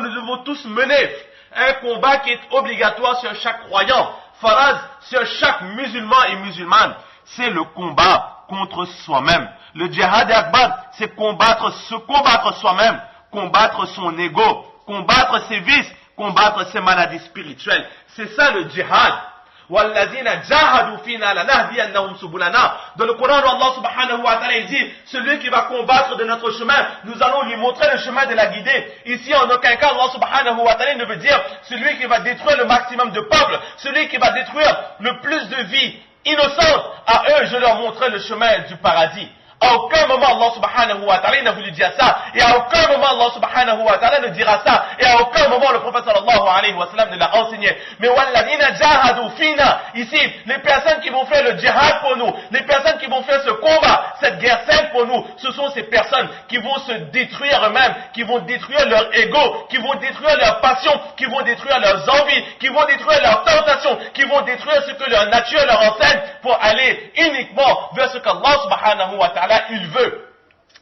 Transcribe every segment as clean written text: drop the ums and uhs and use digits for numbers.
nous devons tous mener un combat qui est obligatoire sur chaque croyant, faraz sur chaque musulman et musulmane, c'est le combat contre soi-même. Le djihad akbar, c'est se combattre soi-même, combattre son ego, combattre ses vices, combattre ses maladies spirituelles. C'est ça le djihad. وَالَّذِينَ جَاهَدُوا فِينَا لَنَهْدِيَنَّهُمْ سُبُلَنَا. Dans le Coran, Allah subhanahu wa ta'ala dit, celui qui va combattre de notre chemin, nous allons lui montrer le chemin de la guider. Ici, en aucun cas, Allah subhanahu wa ta'ala ne veut dire celui qui va détruire le maximum de peuples, celui qui va détruire le plus de vies innocentes. À eux, je leur montrerai le chemin du paradis. À aucun moment Allah subhanahu wa ta'ala n'a voulu dire ça, et à aucun moment Allah subhanahu wa ta'ala ne dira ça, et à aucun moment le prophète sallallahu alayhi wa sallam ne l'a enseigné. Mais walladhina jahadu fina, ici, les personnes qui vont faire le djihad pour nous, les personnes qui vont faire ce combat, cette guerre sainte pour nous, ce sont ces personnes qui vont se détruire eux-mêmes, qui vont détruire leur ego, qui vont détruire leur passion, qui vont détruire leurs envies, qui vont détruire leurs tentations, qui vont détruire ce que leur nature leur enseigne pour aller uniquement vers ce qu'Allah subhanahu wa ta'ala il veut.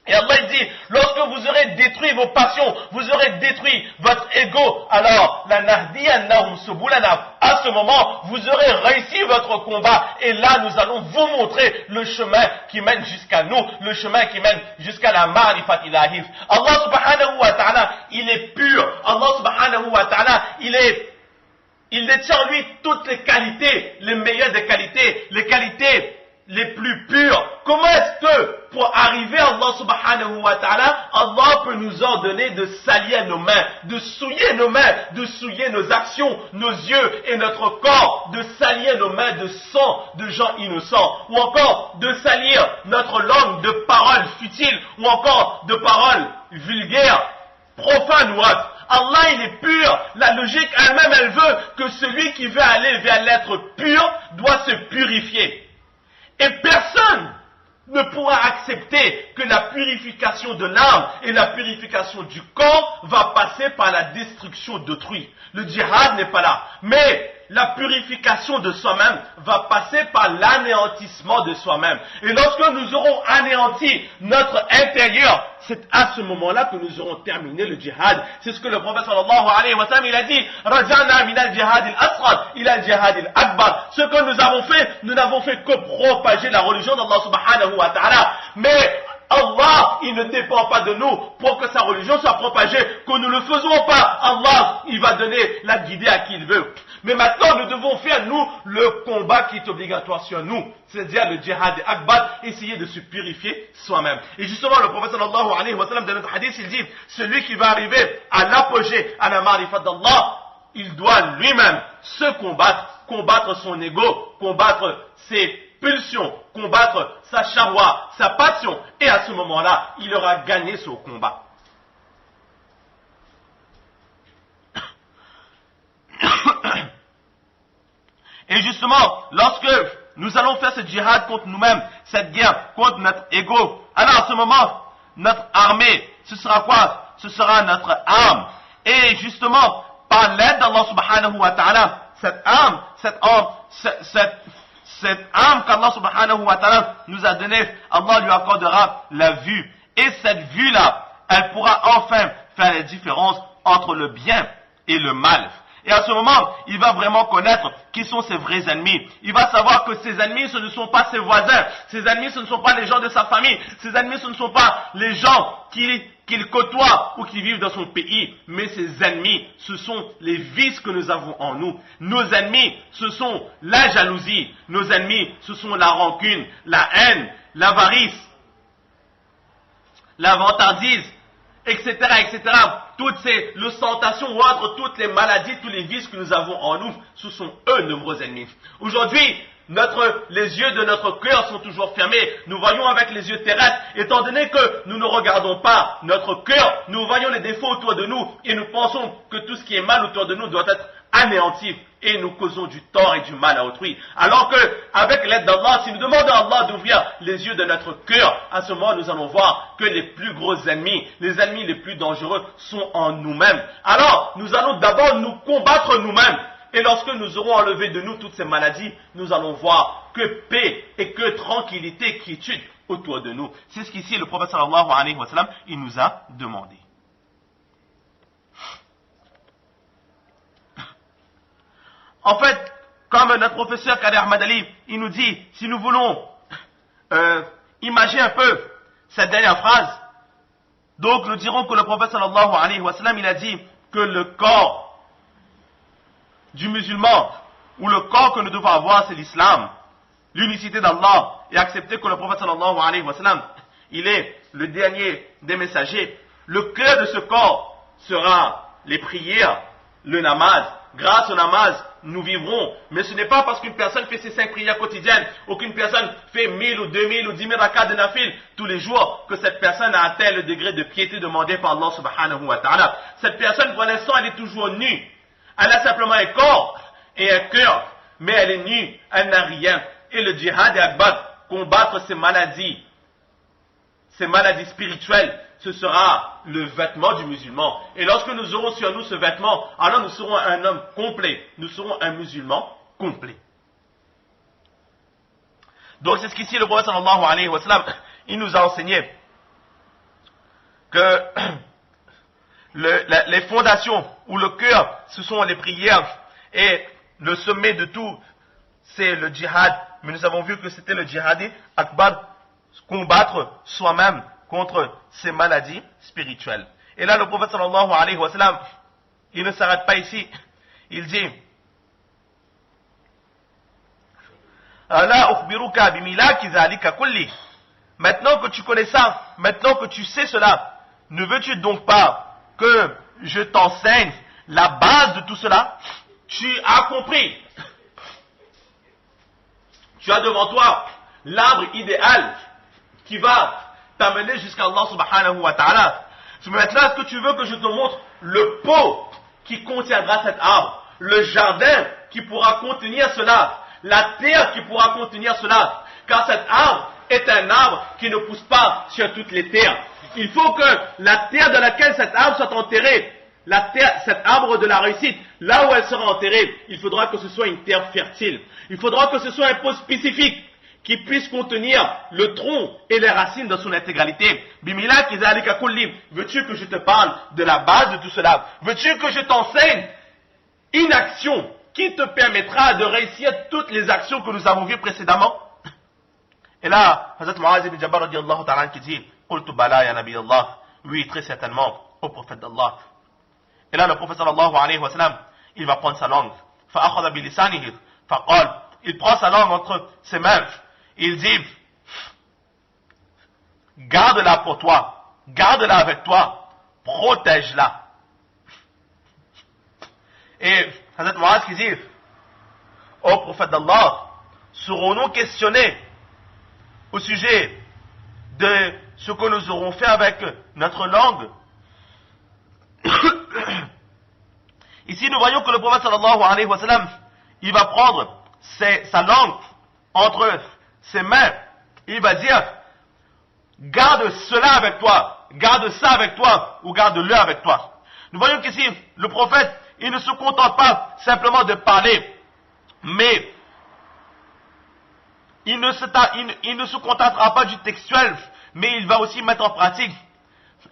Et Allah dit, lorsque vous aurez détruit vos passions, vous aurez détruit votre ego, alors la nahdiyannahum subulana, à ce moment, vous aurez réussi votre combat, et là nous allons vous montrer le chemin qui mène jusqu'à nous, le chemin qui mène jusqu'à la ma'rifat ilahif. Allah subhanahu wa ta'ala, il est pur. Allah subhanahu wa ta'ala, il détient en lui toutes les qualités, les meilleures des qualités, les qualités les plus pures. Comment est-ce que, pour arriver à Allah subhanahu wa ta'ala, Allah peut nous ordonner de salir nos mains, de souiller nos mains, de souiller nos actions, nos yeux et notre corps, de salir nos mains de sang de gens innocents, ou encore de salir notre langue de paroles futiles, ou encore de paroles vulgaires, profanes ou autres. Allah il est pur, la logique elle-même elle veut que celui qui veut aller vers l'être pur doit se purifier. Et personne ne pourra accepter que la purification de l'âme et la purification du corps va passer par la destruction d'autrui. Le djihad n'est pas là. Mais la purification de soi-même va passer par l'anéantissement de soi-même. Et lorsque nous aurons anéanti notre intérieur, c'est à ce moment-là que nous aurons terminé le djihad. C'est ce que le prophète sallallahu alayhi wa sallam il a dit, Rajana min al-jihad al-asghar ila al-jihad al-akbar. Ce que nous avons fait, nous n'avons fait que propager la religion d'Allah subhanahu wa ta'ala. Mais Allah, il ne dépend pas de nous pour que sa religion soit propagée. Que nous ne le faisons pas, Allah, il va donner la guidée à qui il veut. Mais maintenant, nous devons faire, nous, le combat qui est obligatoire sur nous. C'est-à-dire le djihad akbar, essayer de se purifier soi-même. Et justement, le prophète sallallahu alayhi wa sallam, dans notre hadith, il dit, celui qui va arriver à l'apogée, à la marifat d'Allah, il doit lui-même se combattre, combattre son ego, combattre ses pulsion, combattre sa shahwa, sa passion, et à ce moment-là, il aura gagné son combat. Et justement, lorsque nous allons faire ce djihad contre nous-mêmes, cette guerre contre notre ego, alors à ce moment, notre armée, ce sera quoi? Ce sera notre âme. Et justement, par l'aide d'Allah subhanahu wa ta'ala, cette âme qu'Allah subhanahu wa ta'ala nous a donnée, Allah lui accordera la vue. Et cette vue-là, elle pourra enfin faire la différence entre le bien et le mal. Et à ce moment, il va vraiment connaître qui sont ses vrais ennemis. Il va savoir que ses ennemis, ce ne sont pas ses voisins. Ses ennemis, ce ne sont pas les gens de sa famille. Ses ennemis, ce ne sont pas les gens qu'il côtoie ou qui vivent dans son pays. Mais ses ennemis, ce sont les vices que nous avons en nous. Nos ennemis, ce sont la jalousie. Nos ennemis, ce sont la rancune, la haine, l'avarice, la vantardise, etc., etc. Toutes ces l'ostentation ou autres, toutes les maladies, tous les vices que nous avons en nous, ce sont eux nos vrais ennemis. Aujourd'hui, les yeux de notre cœur sont toujours fermés. Nous voyons avec les yeux terrestres, étant donné que nous ne regardons pas notre cœur, nous voyons les défauts autour de nous et nous pensons que tout ce qui est mal autour de nous doit être anéanti et nous causons du tort et du mal à autrui. Alors que, avec l'aide d'Allah, si nous demandons à Allah d'ouvrir les yeux de notre cœur, à ce moment nous allons voir que les plus gros ennemis, les ennemis les plus dangereux sont en nous-mêmes. Alors, nous allons d'abord nous combattre nous-mêmes. Et lorsque nous aurons enlevé de nous toutes ces maladies, nous allons voir que paix et que tranquillité, quiétude autour de nous. C'est ce qu'ici le prophète sallallahu alayhi wa sallam, il nous a demandé. En fait, comme notre professeur Kader Ahmad Ali, il nous dit, si nous voulons imaginer un peu cette dernière phrase, donc nous dirons que le prophète sallallahu alayhi wa sallam, il a dit que le corps du musulman, ou le corps que nous devons avoir, c'est l'islam, l'unicité d'Allah, et accepter que le prophète sallallahu alayhi wa sallam, il est le dernier des messagers. Le cœur de ce corps sera les prières, le namaz. Grâce au namaz, nous vivrons. Mais ce n'est pas parce qu'une personne fait ses 5 prières quotidiennes, ou qu'une personne fait 1000 ou 2000 ou 10 000 rakats de nafil tous les jours, que cette personne a atteint le degré de piété demandé par Allah subhanahu wa ta'ala. Cette personne, pour l'instant, elle est toujours nue. Elle a simplement un corps et un cœur, mais elle est nue, elle n'a rien. Et le djihad akbar, combattre ces maladies spirituelles, ce sera le vêtement du musulman. Et lorsque nous aurons sur nous ce vêtement, alors nous serons un homme complet. Nous serons un musulman complet. Donc c'est ce qu'ici le prophète sallallahu alayhi wa sallam, il nous a enseigné que les fondations ou le cœur, ce sont les prières. Et le sommet de tout, c'est le djihad. Mais nous avons vu que c'était le djihad akbar, combattre soi-même contre ces maladies spirituelles. Et là, le prophète sallallahu alayhi wa sallam, il ne s'arrête pas ici. Il dit, maintenant que tu connais ça, maintenant que tu sais cela, ne veux-tu donc pas que je t'enseigne la base de tout cela? Tu as compris. Tu as devant toi l'arbre idéal qui va t'amener jusqu'à Allah subhanahu wa ta'ala. Maintenant, est-ce que tu veux que je te montre le pot qui contiendra cet arbre, le jardin qui pourra contenir cela, la terre qui pourra contenir cela? Car cet arbre est un arbre qui ne pousse pas sur toutes les terres. Il faut que la terre dans laquelle cet arbre soit enterré, la terre, cet arbre de la réussite, là où elle sera enterrée, il faudra que ce soit une terre fertile. Il faudra que ce soit un pot spécifique qui puisse contenir le tronc et les racines dans son intégralité. Bimila kizalika kulli. Veux-tu que je te parle de la base de tout cela? Veux-tu que je t'enseigne une action qui te permettra de réussir toutes les actions que nous avons vues précédemment? Et là, Hazrat Muaz ibn Jabbar radiallahu ta'ala qui dit, Qultu bala ya Nabi Allah. Oui, très certainement, au prophète d'Allah. Et là, le prophète sallallahu alayhi wa sallam, il va prendre sa langue. Fa'akhadha bilisanihi. Fa'qal. Il prend sa langue entre ses mains. Il dit, garde-la pour toi, garde-la avec toi, protège-la. Et Hazrat Muaz qui dit, ô prophète d'Allah, serons-nous questionnés au sujet de ce que nous aurons fait avec notre langue? Ici nous voyons que le prophète sallallahu alayhi wa sallam, il va prendre sa langue entre ses mains, il va dire, garde cela avec toi, garde ça avec toi, ou garde-le avec toi. Nous voyons qu'ici, le prophète, il ne se contente pas simplement de parler, mais il ne se contentera pas du textuel, mais il va aussi mettre en pratique,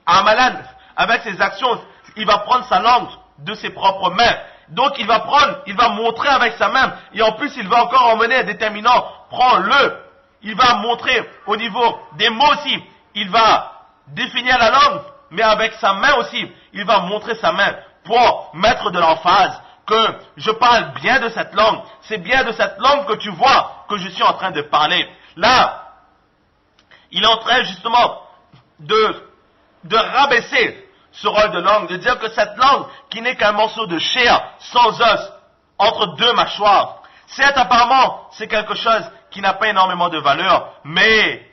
amalan, avec ses actions, il va prendre sa langue de ses propres mains. Donc il va montrer avec sa main, et en plus il va encore emmener un déterminant, prends-le. Il va montrer au niveau des mots aussi, il va définir la langue, mais avec sa main aussi, il va montrer sa main pour mettre de l'emphase, que je parle bien de cette langue, c'est bien de cette langue que tu vois que je suis en train de parler. Là, il est en train justement de rabaisser ce rôle de langue, de dire que cette langue, qui n'est qu'un morceau de chair, sans os, entre deux mâchoires, certes apparemment c'est quelque chose qui n'a pas énormément de valeur, mais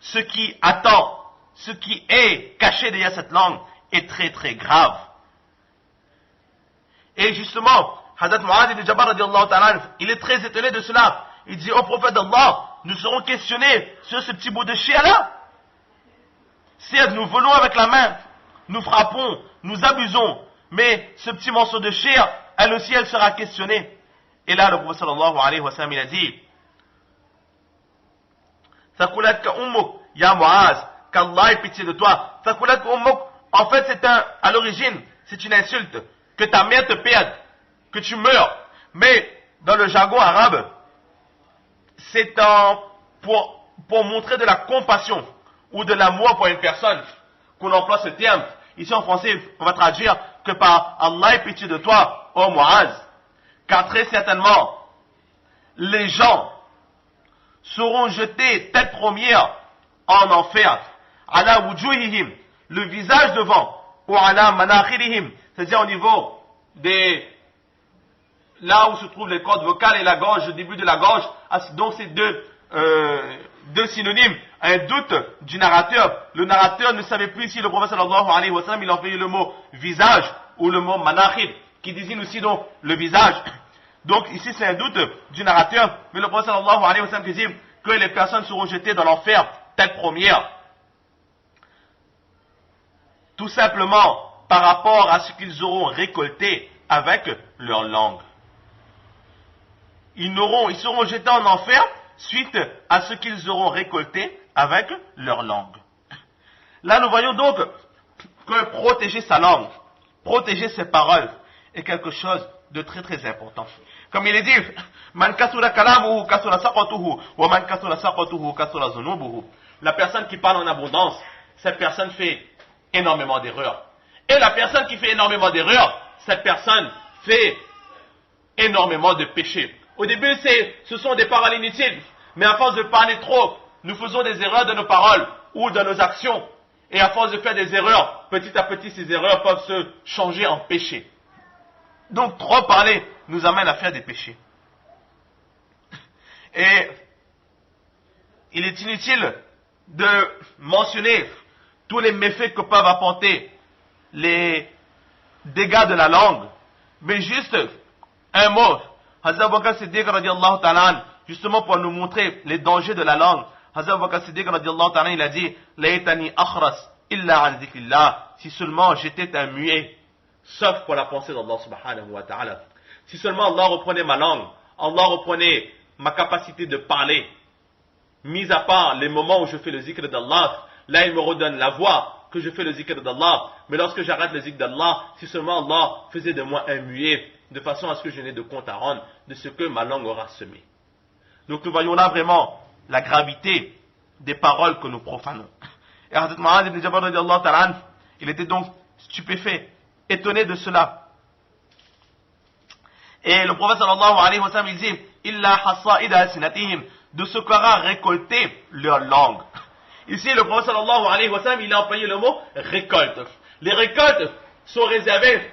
ce qui attend, ce qui est caché derrière cette langue est très très grave. Et justement, Hazrat Muaz ibn Jabbar radiallahu ta'ala, il est très étonné de cela. Il dit, ô prophète d'Allah, nous serons questionnés sur ce petit bout de chair-là. Certes, nous volons avec la main, nous frappons, nous abusons, mais ce petit morceau de chair, elle aussi, elle sera questionnée. Et là, le prophète sallallahu alayhi wa sallam, il a dit, Thakulatka ummuk, ya Muaz, qu'Allah ait pitié de toi. Thakulatka ummuk, en fait, à l'origine, c'est une insulte. Que ta mère te perde, que tu meurs. Mais dans le jargon arabe, c'est pour montrer de la compassion ou de l'amour pour une personne qu'on emploie ce terme. Ici en français, on va traduire que par Allah ait pitié de toi, ô Muaz, car très certainement, les gens seront jetés tête première en enfer, ala wujuhihim, le visage devant, ou ala manakhirihim, c'est-à-dire au niveau là où se trouvent les cordes vocales et la gorge, le début de la gorge. Donc c'est deux synonymes. Un doute du narrateur. Le narrateur ne savait plus si le prophète sallallahu alayhi wa sallam il employait le mot visage ou le mot manakhir, qui désigne aussi donc le visage. Donc ici c'est un doute du narrateur, mais le prophète sallallahu alayhi wa sallam dit que les personnes seront jetées dans l'enfer tête première. Tout simplement par rapport à ce qu'ils auront récolté avec leur langue. Ils seront jetés en enfer suite à ce qu'ils auront récolté avec leur langue. Là, nous voyons donc que protéger sa langue, protéger ses paroles est quelque chose de très très important. Comme il est dit, Man kasura kalamuhu kasura saqatuhu wa man kasura saqatuhu kasura zunubuhu. La personne qui parle en abondance, cette personne fait énormément d'erreurs. Et la personne qui fait énormément d'erreurs, cette personne fait énormément de péchés. Au début, ce sont des paroles inutiles, mais à force de parler trop, nous faisons des erreurs dans nos paroles ou dans nos actions. Et à force de faire des erreurs, petit à petit, ces erreurs peuvent se changer en péché. Donc, trop parler nous amène à faire des péchés. Et il est inutile de mentionner tous les méfaits que peuvent apporter les dégâts de la langue, mais juste un mot. Hazrat Abu Bakr Siddiq radiallahu ta'ala, justement pour nous montrer les dangers de la langue, Hazrat Abu Bakr Siddiq radiallahu ta'ala, il a dit Laytani akhras illa an dhikrillah, si seulement j'étais un muet, sauf pour la pensée d'Allah subhanahu wa ta'ala. Si seulement Allah reprenait ma langue, Allah reprenait ma capacité de parler, mis à part les moments où je fais le zikr d'Allah, là il me redonne la voix que je fais le zikr d'Allah. Mais lorsque j'arrête le zikr d'Allah, si seulement Allah faisait de moi un muet, de façon à ce que je n'ai de compte à rendre de ce que ma langue aura semé. Donc nous voyons là vraiment la gravité des paroles que nous profanons. Et Hazrat Mu'adh ibn Jabal radiallahu ta'ala, il était donc stupéfait, étonné de cela. Et le prophète sallallahu alayhi wa sallam il dit Illa hasa'ida alsinatihim, de ce qu'aura récolté leur langue. Ici le prophète sallallahu alayhi wa sallam il a employé le mot récolte. Les récoltes sont réservées